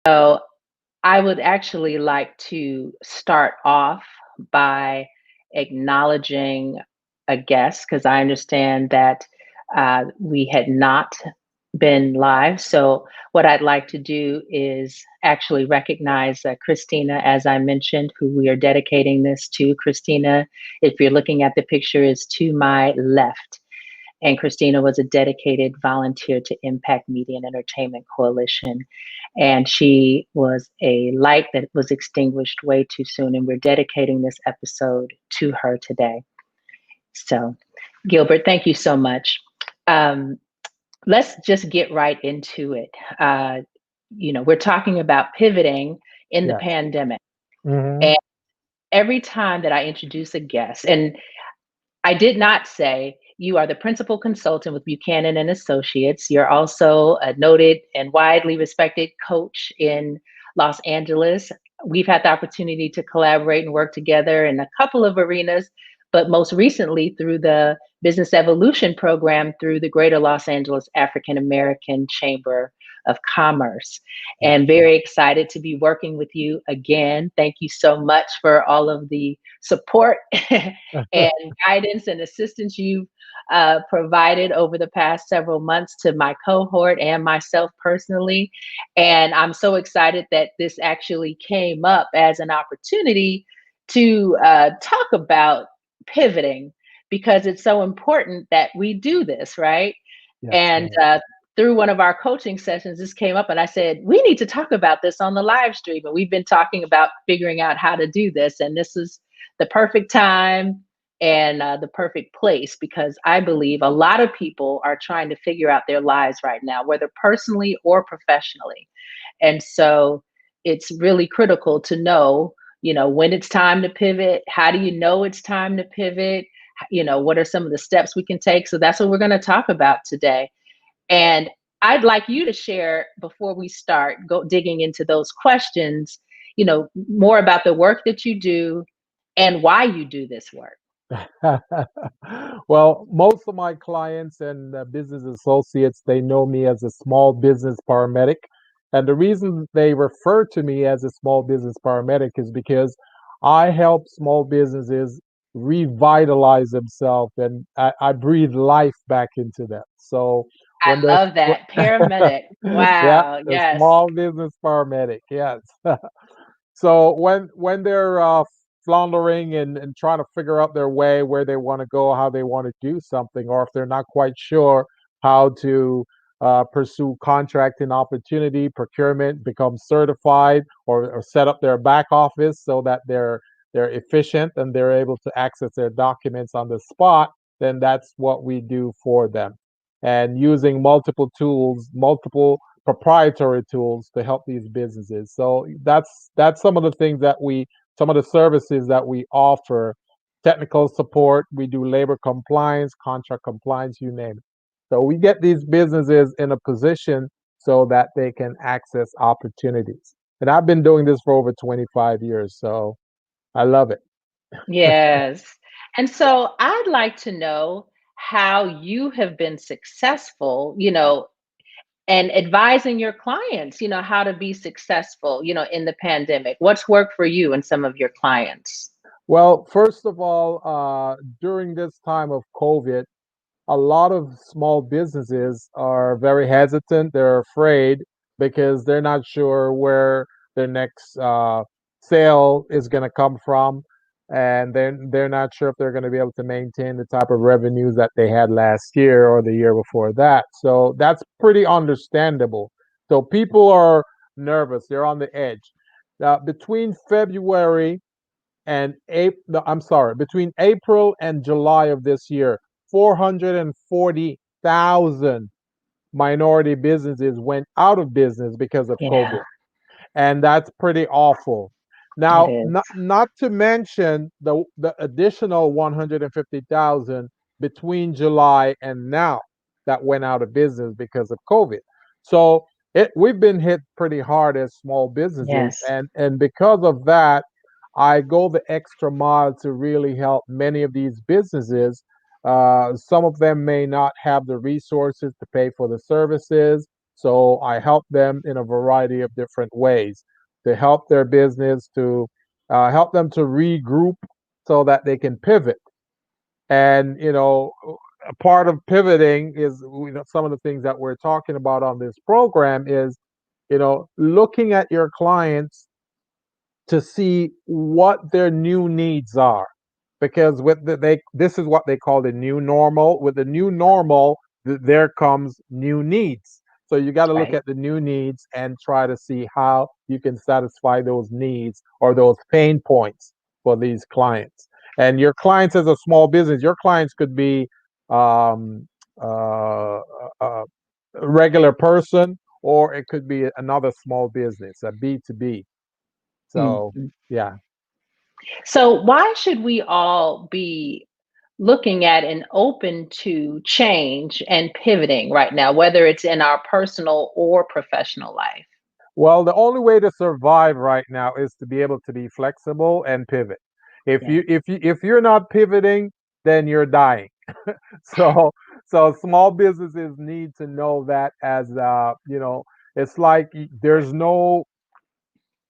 So I would actually like to start off by acknowledging a guest because I understand that we had not been live. So, what I'd like to do is actually recognize Christina, as I mentioned, who we are dedicating this to. Christina, if you're looking at the picture, is to my left. And Christina was a dedicated volunteer to Impact Media and Entertainment Coalition. And she was a light that was extinguished way too soon. And we're dedicating this episode to her today. So, Gilbert, thank you so much. Um, let's just get right into it. We're talking about pivoting in the Yeah. pandemic. Hmm. And every time that I introduce a guest, and I did not say you are the principal consultant with Buchanan and Associates. You're also a noted and widely respected coach in Los Angeles. We've had the opportunity to collaborate and work together in a couple of arenas, but most recently through the Business Evolution program through the Greater Los Angeles African American Chamber of Commerce. Yeah. And very excited to be working with you again. Thank you so much for all of the support and guidance and assistance you've provided over the past several months to my cohort and myself personally. And I'm so excited that this actually came up as an opportunity to talk about pivoting because it's so important that we do this, right? Yes. And Right. through one of our coaching sessions, this came up, and I said, we need to talk about this on the live stream. And we've been talking about figuring out how to do this. And this is the perfect time and the perfect place because I believe a lot of people are trying to figure out their lives right now, whether personally or professionally. And so it's really critical to know, when it's time to pivot. How do you know it's time to pivot? What are some of the steps we can take? So that's what we're going to talk about today. And I'd like you to share before we start go digging into those questions, more about the work that you do and why you do this work. Well, most of my clients and business associates, they know me as a small business paramedic. And the reason they refer to me as a small business paramedic is because I help small businesses revitalize themselves and I breathe life back into them. So I when they're love that. Paramedic. yeah, Wow. a Yes. small business paramedic, yes. So when they're floundering and trying to figure out their way, where they want to go, how they want to do something, or if they're not quite sure how to pursue contracting opportunity, procurement, become certified, or set up their back office so that they're efficient and they're able to access their documents on the spot, then that's what we do for them. And using multiple tools, multiple proprietary tools to help these businesses. So that's some of the things that some of the services that we offer. Technical support, we do labor compliance, contract compliance, you name it. So we get these businesses in a position so that they can access opportunities. And I've been doing this for over 25 years, so I love it. Yes. And so I'd like to know how you have been successful, and advising your clients, how to be successful, in the pandemic. What's worked for you and some of your clients? Well, first of all, during this time of COVID, a lot of small businesses are very hesitant. They're afraid because they're not sure where their next sale is going to come from. And they're not sure if they're going to be able to maintain the type of revenues that they had last year or the year before that. So that's pretty understandable. So people are nervous, they're on the edge. Between February and April, no, I'm sorry, between April and July of this year, 440,000 minority businesses went out of business because of Yeah, COVID. And that's pretty awful. it Now, is. not to mention the additional 150,000 between July and now that went out of business because of COVID. So we've been hit pretty hard as small businesses, Yes. and because of that, I go the extra mile to really help many of these businesses. Some of them may not have the resources to pay for the services. So I help them in a variety of different ways to help their business, to help them to regroup so that they can pivot. And a part of pivoting is, some of the things that we're talking about on this program is, looking at your clients to see what their new needs are, because with this is what they call the new normal. With the new normal, there comes new needs. So you got to look Right. at the new needs and try to see how you can satisfy those needs or those pain points for these clients. And your clients, as a small business, your clients could be um, a regular person, or it could be another small business, a B2B. So Mhm. yeah. So, why should we all be looking at and open to change and pivoting right now, whether it's in our personal or professional life? Well, the only way to survive right now is to be able to be flexible and pivot. Yeah. If you're not pivoting, then you're dying. So small businesses need to know that, as it's like there's no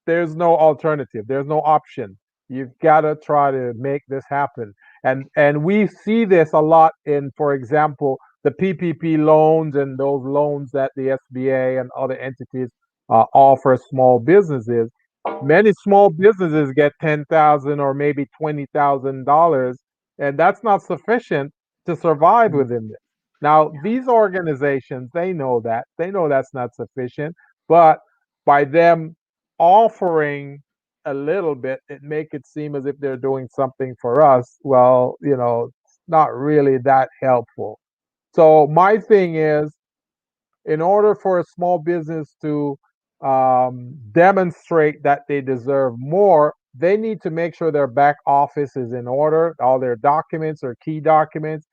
alternative. There's no option. You've got to try to make this happen. And we see this a lot in, for example, the PPP loans and those loans that the SBA and other entities offer small businesses. Many small businesses get 10,000 or maybe $20,000, and that's not sufficient to survive Mm, within this. Now, these organizations, they know that. They know that's not sufficient, but by them offering a little bit, it make it seem as if they're doing something for us. Well, it's not really that helpful. So my thing is, in order for a small business to demonstrate that they deserve more, they need to make sure their back office is in order, all their documents or key documents,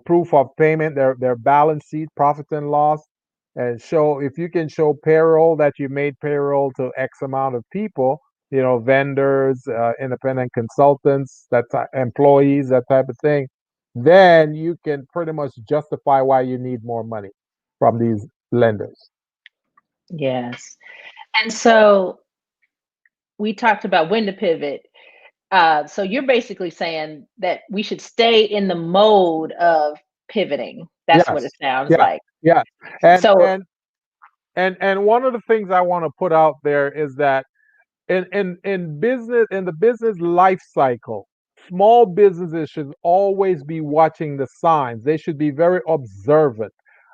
proof of payment, their balance sheet, profit and loss, and show, if you can show payroll, that you made payroll to X amount of people, vendors, independent consultants, employees, that type of thing, then you can pretty much justify why you need more money from these lenders. yes. And so we talked about when to pivot. So you're basically saying that we should stay in the mode of pivoting. That's what it Yes. sounds Yeah. like. Yeah. And So, and and one of the things I want to put out there is that in the business life cycle, small businesses should always be watching the signs. They should be very observant.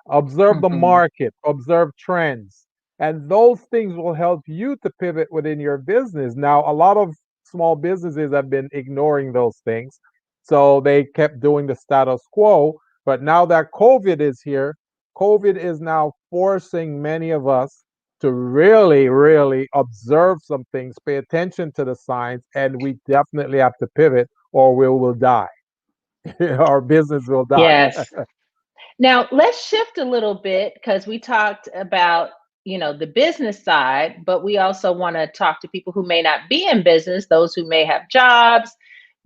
Observe the mhm, market, observe trends, and those things will help you to pivot within your business. Now, a lot of small businesses have been ignoring those things, so they kept doing the status quo. But now that COVID is here, COVID is now forcing many of us to really, really observe some things, pay attention to the signs, and we definitely have to pivot, or we will die. Our business will die. yes. Now, let's shift a little bit because we talked about, the business side, but we also want to talk to people who may not be in business, those who may have jobs,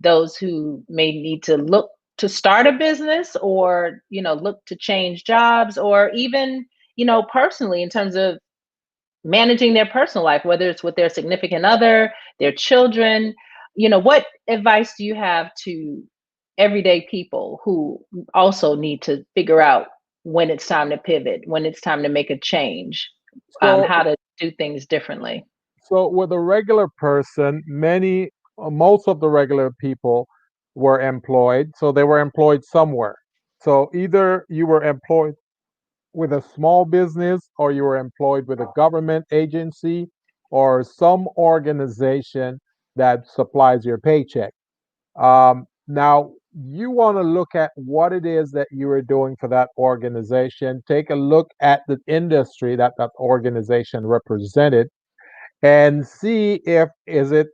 those who may need to look to start a business or, look to change jobs or even, personally in terms of managing their personal life, whether it's with their significant other, their children. What advice do you have to everyday people who also need to figure out when it's time to pivot, when it's time to make a change, So, how to do things differently? so with a regular person, most of the regular people were employed, so they were employed somewhere. So either you were employed with a small business, or you were employed with a government agency, or some organization that supplies your paycheck. Now, you want to look at what it is that you are doing for that organization. Take a look at the industry that that organization represented, and see if is it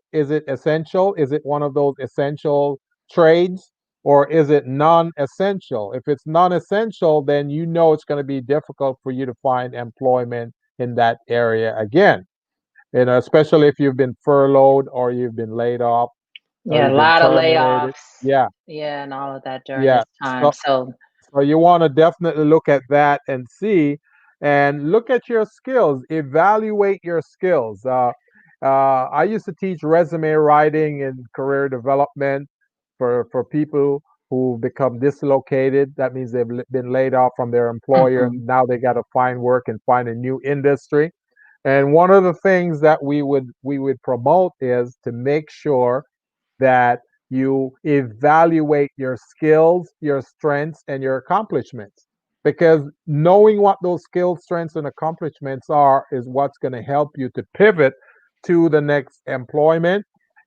essential? Is it one of those essential trades, or is it non-essential? If it's non-essential, then it's going to be difficult for you to find employment in that area again. Especially if you've been furloughed, or you've been laid off, or Yeah, a you've been lot of terminated. layoffs. Yeah, Yeah, and all of that during yeah. this time. So So, so you want to definitely look at that and see. and look at your skills, evaluate your skills. I used to teach resume writing and career development for people who become dislocated. That means they've been laid off from their employer Mhm. and now they got to find work and find a new industry. And one of the things that we would promote is to make sure that you evaluate your skills, your strengths, and your accomplishments. Because knowing what those skills, strengths, and accomplishments are is what's going to help you to pivot to the next employment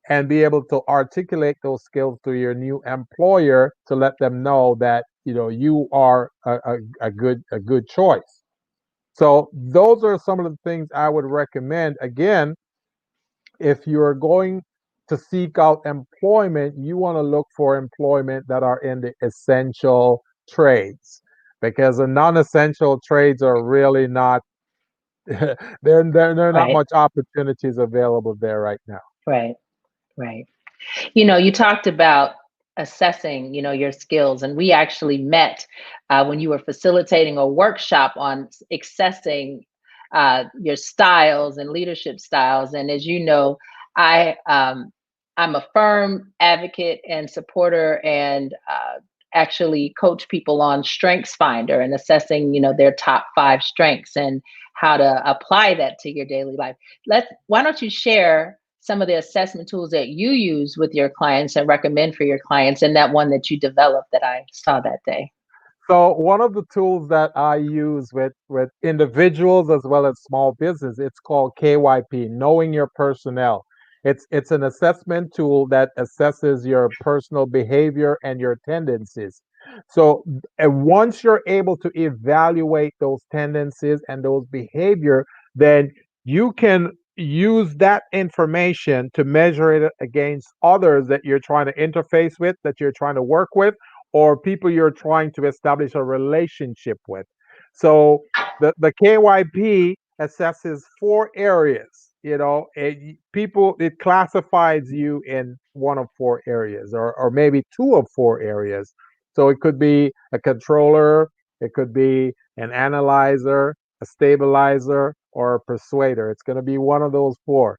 and be able to articulate those skills to your new employer to let them know that you are a good choice. So those are some of the things I would recommend. Again, if you're going to seek out employment, you want to look for employment that are in the essential trades, because the non-essential trades are really not there are not Right, much opportunities available there right now. right, right. You talked about assessing, your skills, and we actually met when you were facilitating a workshop on accessing your styles and leadership styles. And as you know, I'm a firm advocate and supporter, and actually coach people on Strengthsfinder and assessing, their top 5 strengths and how to apply that to your daily life. Why don't you share some of the assessment tools that you use with your clients and recommend for your clients, and that one that you developed that I saw that day? So one of the tools that I use with individuals as well as small business, it's called KYP, knowing your personnel. It's an assessment tool that assesses your personal behavior and your tendencies. So once you're able to evaluate those tendencies and those behavior, then you can use that information to measure it against others that you're trying to interface with, that you're trying to work with, or people you're trying to establish a relationship with. So the KYP assesses 4 areas. It classifies you in one of 4 areas, or maybe 2 of 4 areas. So it could be a controller, it could be an analyzer, a stabilizer, or a persuader. It's going to be one of those 4.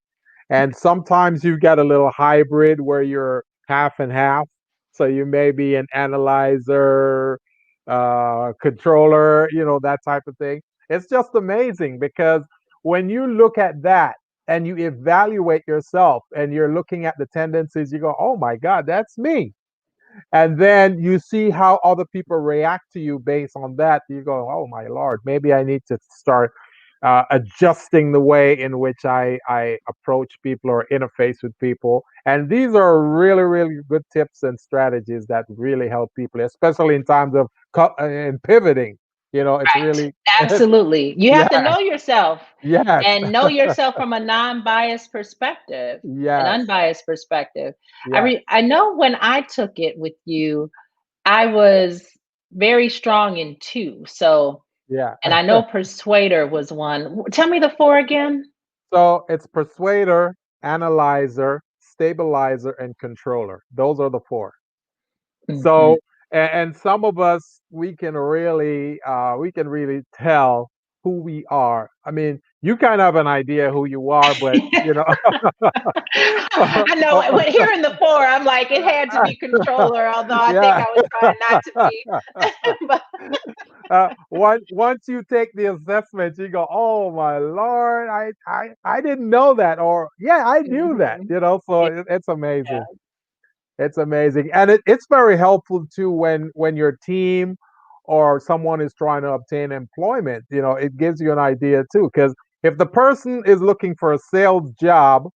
And sometimes you've got a little hybrid where you're half and half. So you may be an analyzer, controller, that type of thing. It's just amazing because when you look at that and you evaluate yourself and you're looking at the tendencies, you go, oh my God, that's me. And then you see how other people react to you based on that. You go, oh my Lord, maybe I need to start adjusting the way in which I approach people or interface with people. And these are really, really good tips and strategies that really help people, especially in times of in pivoting. It's Right. really, Absolutely. You have to yeah, know yourself yes, and know yourself from a non-biased perspective, an yes, unbiased perspective. yes, I know when I took it with you, I was very strong in 2. So, yeah. and I know persuader was one. Tell me the 4 again. So it's persuader, analyzer, stabilizer, and controller. Those are the 4. Mhm. So, and some of us, we can really tell who we are. I mean, you kind of have an idea who you are, but I know when hearing the 4, I'm like, it had to be controller, although I think yeah. I was trying not to be. But Once you take the assessment, you go, "Oh my Lord, I didn't know that," or "Yeah, I knew that." Mhm. So Yeah. it's amazing. It's amazing, and it's very helpful too when your team or someone is trying to obtain employment. It gives you an idea too, because if the person is looking for a sales job,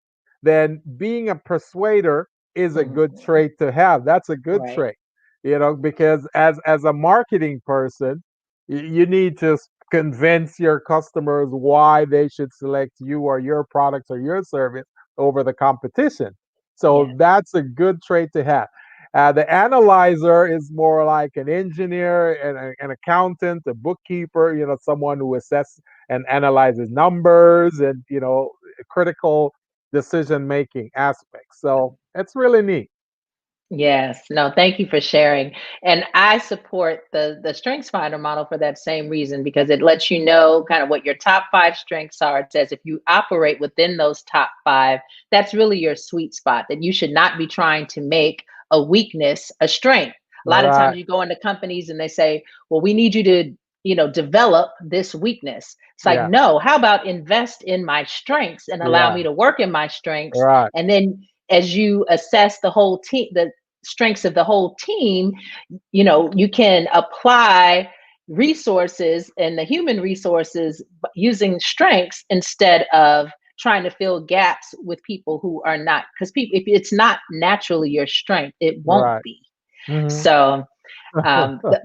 then being a persuader is a good Mhm. trait to have. That's a good Right. trait, because as a marketing person, you need to convince your customers why they should select you or your products or your service over the competition. So Yes. that's a good trait to have. The analyzer is more like an engineer, an accountant, a bookkeeper, someone who assesses and analyzes numbers and, critical decision making aspects. So it's really neat. Yes. No, thank you for sharing. And I support the Strengthsfinder model for that same reason because it lets you know kind of what your top 5 strengths are. It says if you operate within those top 5, that's really your sweet spot, that you should not be trying to make a weakness a strength. A lot of times Right. you go into companies and they say, "Well, we need you to, develop this weakness." It's like, Yeah. "No, how about invest in my strengths and allow Yeah. me to work in my strengths?" Right. And then as you assess the whole team, the strengths of the whole team, you can apply resources and the human resources using strengths instead of trying to fill gaps with people who are not, because people, if it's not naturally your strength, it won't Right. be. Hmm. So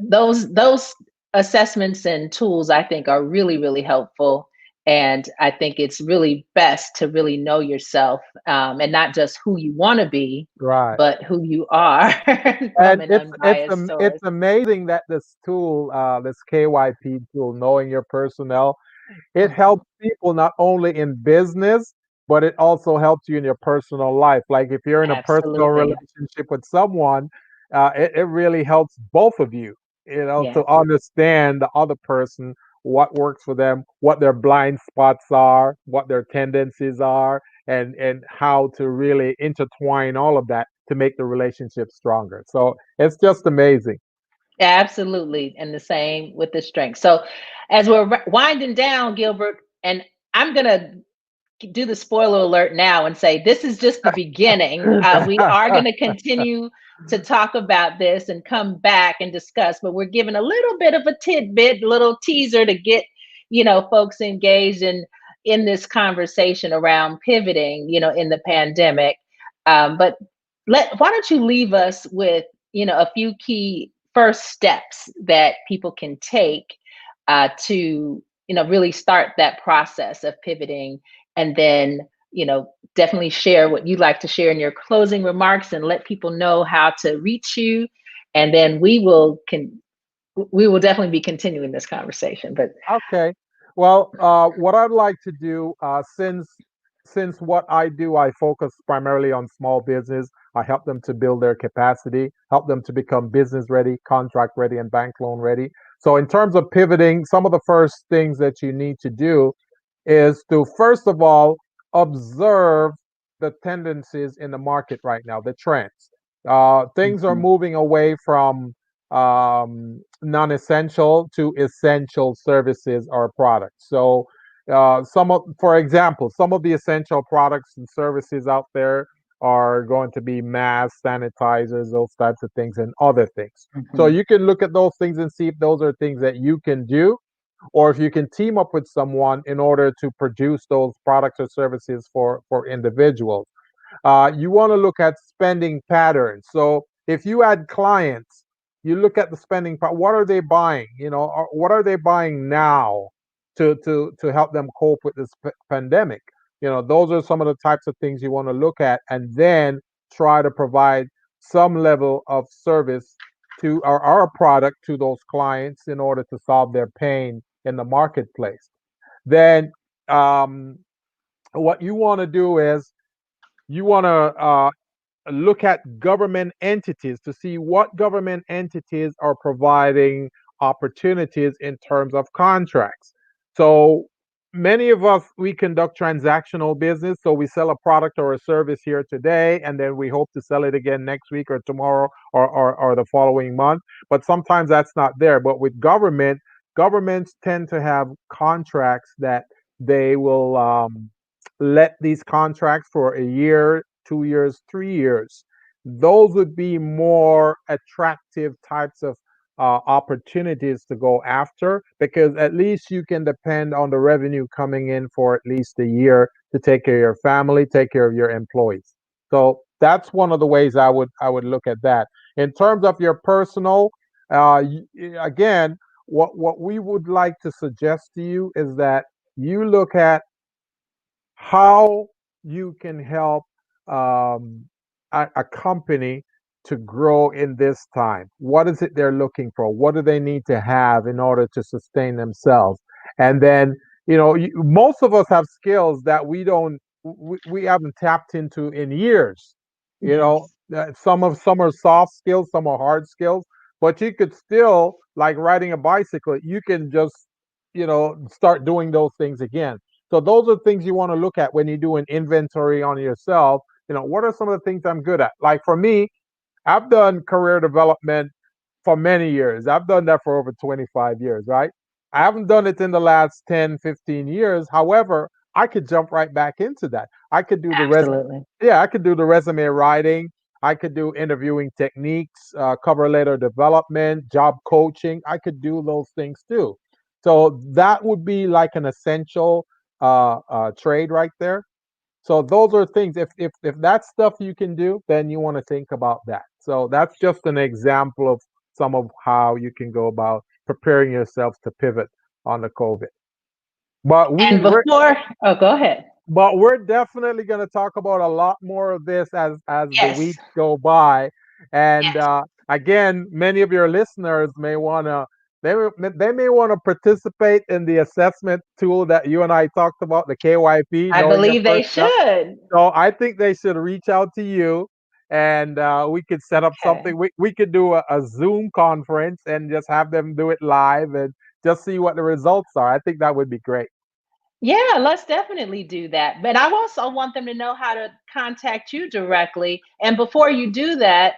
those assessments and tools I think are really really helpful, and I think it's really best to really know yourself, and not just who you want to be, Right. but who you are from And an unbiased it's source. amazing that this tool, this KYP tool, knowing your personnel, it Mhm. helps people not only in business, but it also helps you in your personal life. Like if you're in a personal Absolutely. relationship with someone, it really helps both of you, to Yes. understand the other person, what works for them, what their blind spots are, what their tendencies are, and how to really intertwine all of that to make the relationship stronger. So it's just amazing. Absolutely. And the same with the strength. So as we're winding down, Gilbert, and I'm going to do the spoiler alert now and say this is just the beginning. We are going to continue to talk about this and come back and discuss, but we're giving a little bit of a tidbit, little teaser to get folks engaged in this conversation around pivoting, in the pandemic. But why don't you leave us with a few key first steps that people can take to really start that process of pivoting, and then definitely share what you'd like to share in your closing remarks and let people know how to reach you, and then we will definitely be continuing this conversation. But Okay. Well, what I'd like to do, since what I do, I focus primarily on small business. I help them to build their capacity, help them to become business ready, contract ready, and bank loan ready. So, in terms of pivoting, some of the first things that you need to do is to first of all observe the tendencies in the market right now, the trends. Things are mhm, moving away from non-essential to essential services or products. So, for example, some of the essential products and services out there are going to be masks, sanitizers, those types of things, and other things. So mhm, you can look at those things and see if those are things that you can do, or if you can team up with someone in order to produce those products or services for individuals. You want to look at spending patterns. So if you add clients, you look at the spending. What are they buying? What are they buying now to help them cope with this pandemic? Those are some of the types of things you want to look at, and then try to provide some level of service to our product to those clients in order to solve their pain in the marketplace. Then um, what you want to do is you want to look at government entities to see what government entities are providing opportunities in terms of contracts. So many of us, we conduct transactional business. So we sell a product or a service here today, and then we hope to sell it again next week or tomorrow or the following month. But sometimes that's not there. But with governments tend to have contracts that they will let these contracts for a year, 2 years, 3 years. Those would be more attractive types of opportunities to go after, because at least you can depend on the revenue coming in for at least a year to take care of your family, take care of your employees. So that's one of the ways I would look at that. In terms of your personal, again, what we would like to suggest to you is that you look at how you can help um, a company to grow in this time. What is it they're looking for? What do they need to have in order to sustain themselves? And then, most of us have skills that we don't, we haven't tapped into in years. You know, yes. some are soft skills, some are hard skills, but you could still, like riding a bicycle, you can just, start doing those things again. So those are things you want to look at when you do an inventory on yourself. What are some of the things I'm good at? Like for me, I've done career development for many years. I've done that for over 25 years, right? I haven't done it in the last 10, 15 years. However, I could jump right back into that. I could do the Absolutely. yeah, I could do the resume writing. I could do interviewing techniques, cover letter development, job coaching. I could do those things too. So that would be like an essential trade right there. So those are things. If that's stuff you can do, then you want to think about that. So that's just an example of some of how you can go about preparing yourself to pivot on the COVID. But we And we're before, oh, go ahead. but we're definitely going to talk about a lot more of this as the Yes. weeks go by. And Yes. again, many of your listeners may want to they may want to participate in the assessment tool that you and I talked about, the KYP, I knowing your believe they first step. should. So I think they should reach out to you, and we could set up Okay. something. We could do a Zoom conference and just have them do it live and just see what the results are. I think that would be great. Yeah, let's definitely do that. But I also want them to know how to contact you directly. And before you do that,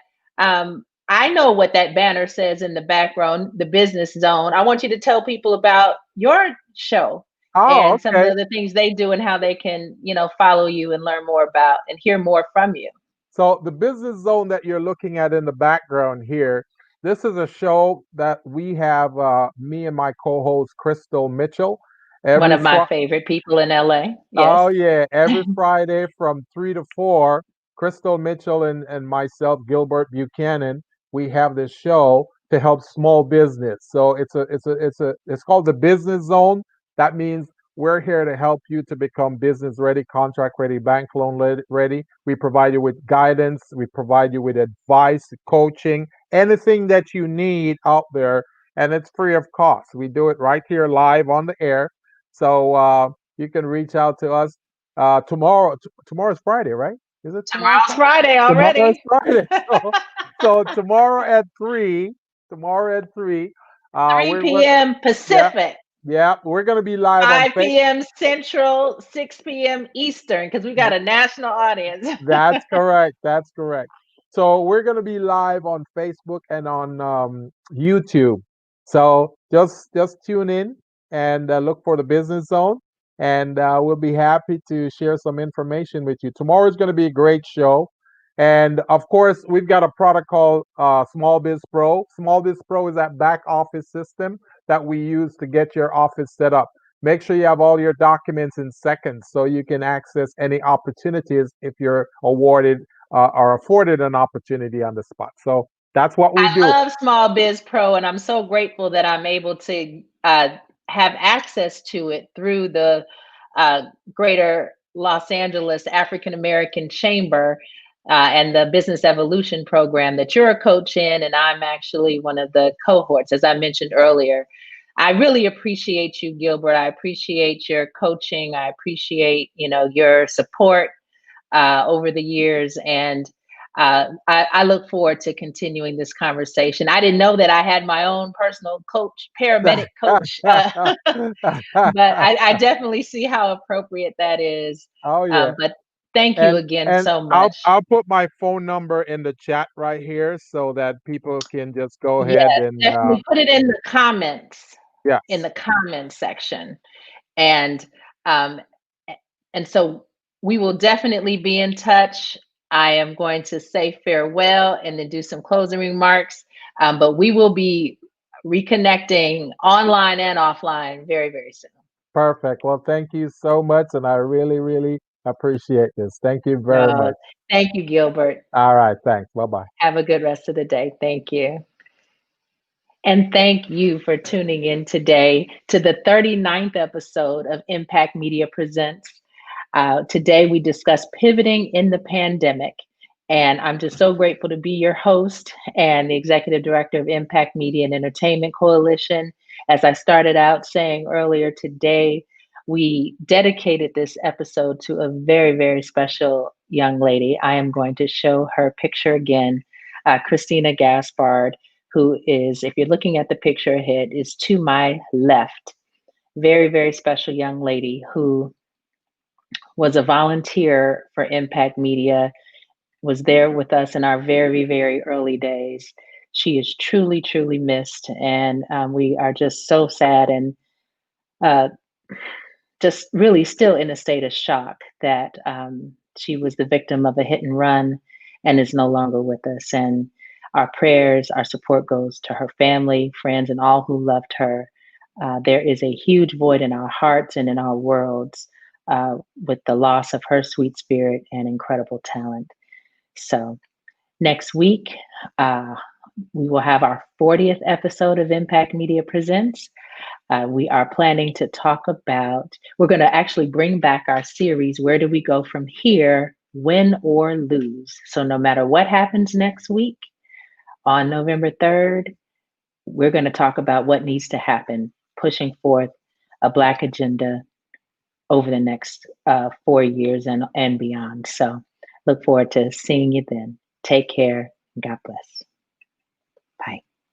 I know what that banner says in the background, the business zone. I want you to tell people about your show Oh, and some of the okay. other things they do and how they can, follow you and learn more about and hear more from you. So the business zone that you're looking at in the background here, this is a show that we have me and my co-host Crystal Mitchell One every of my Friday. favorite people in LA. Oh Yes. yeah, every Friday from 3 to 4, Crystal Mitchell and myself, Gilbert Buchanan, we have this show to help small business. So it's called the Business Zone. That means we're here to help you to become business ready, contract ready, bank loan ready. We provide you with guidance, we provide you with advice, coaching, anything that you need out there, and it's free of cost. We do it right here live on the air. So you can reach out to us tomorrow. Tomorrow's Friday, right? Is it tomorrow Tomorrow's Friday? Friday Tomorrow's already. Friday. So tomorrow at 3, tomorrow at 3, 3 p.m. yeah, Pacific. yeah, we're gonna be live on 5 p.m. Central, 6 p.m. Eastern, because we got a national audience. That's correct. That's correct. So we're going to be live on Facebook and on YouTube. So just tune in and look for the Business Zone, and we'll be happy to share some information with you. Tomorrow is going to be a great show, and of course we've got a product called Small Biz Pro. Small Biz Pro is that back office system that we use to get your office set up. Make sure you have all your documents in seconds so you can access any opportunities if you're awarded or afforded an opportunity on the spot. So that's what we I do. love Small Biz Pro, and I'm so grateful that I'm able to have access to it through the uh, Greater Los Angeles African American Chamber and the Business Evolution Program that you're a coach in, and I'm actually one of the cohorts, as I mentioned earlier. I really appreciate you, Gilbert. I appreciate your coaching. I appreciate, your support over the years. And I look forward to continuing this conversation. I didn't know that I had my own personal coach, paramedic coach, but I definitely see how appropriate that is. Oh yeah. But thank you again And so I'll much. I'll put my phone number in the chat right here so that people can just go ahead Yes, and definitely put it in the comments, in yes. the comments section. And um, and so we will definitely be in touch. I am going to say farewell and then do some closing remarks. But we will be reconnecting online and offline very, very soon. Perfect. Well, thank you so much, and I really, really appreciate this. Thank you very No, much. thank you, Gilbert. All right. Thanks. Bye bye. Have a good rest of the day. Thank you. And thank you for tuning in today to the 39th episode of Impact Media Presents. Today, we discuss pivoting in the pandemic. And I'm just so grateful to be your host and the executive director of Impact Media and Entertainment Coalition. As I started out saying earlier today, we dedicated this episode to a very, very special young lady. I am going to show her picture again. Christina Gaspard, who is, if you're looking at the picture ahead, is to my left. Very, very special young lady who was a volunteer for Impact Media, was there with us in our very, very early days. She is truly, truly missed. And we are just so sad and uh, just really still in a state of shock that she was the victim of a hit and run and is no longer with us. And our prayers, our support goes to her family, friends, and all who loved her. There is a huge void in our hearts and in our worlds with the loss of her sweet spirit and incredible talent. So, next week, uh, we will have our 40th episode of Impact Media Presents. We are planning to talk about, we're going to actually bring back our series, Where Do We Go From Here? Win or Lose. So, no matter what happens next week on November 3rd, we're going to talk about what needs to happen, pushing forth a Black agenda over the next 4 years and beyond. So, look forward to seeing you then. Take care. God bless.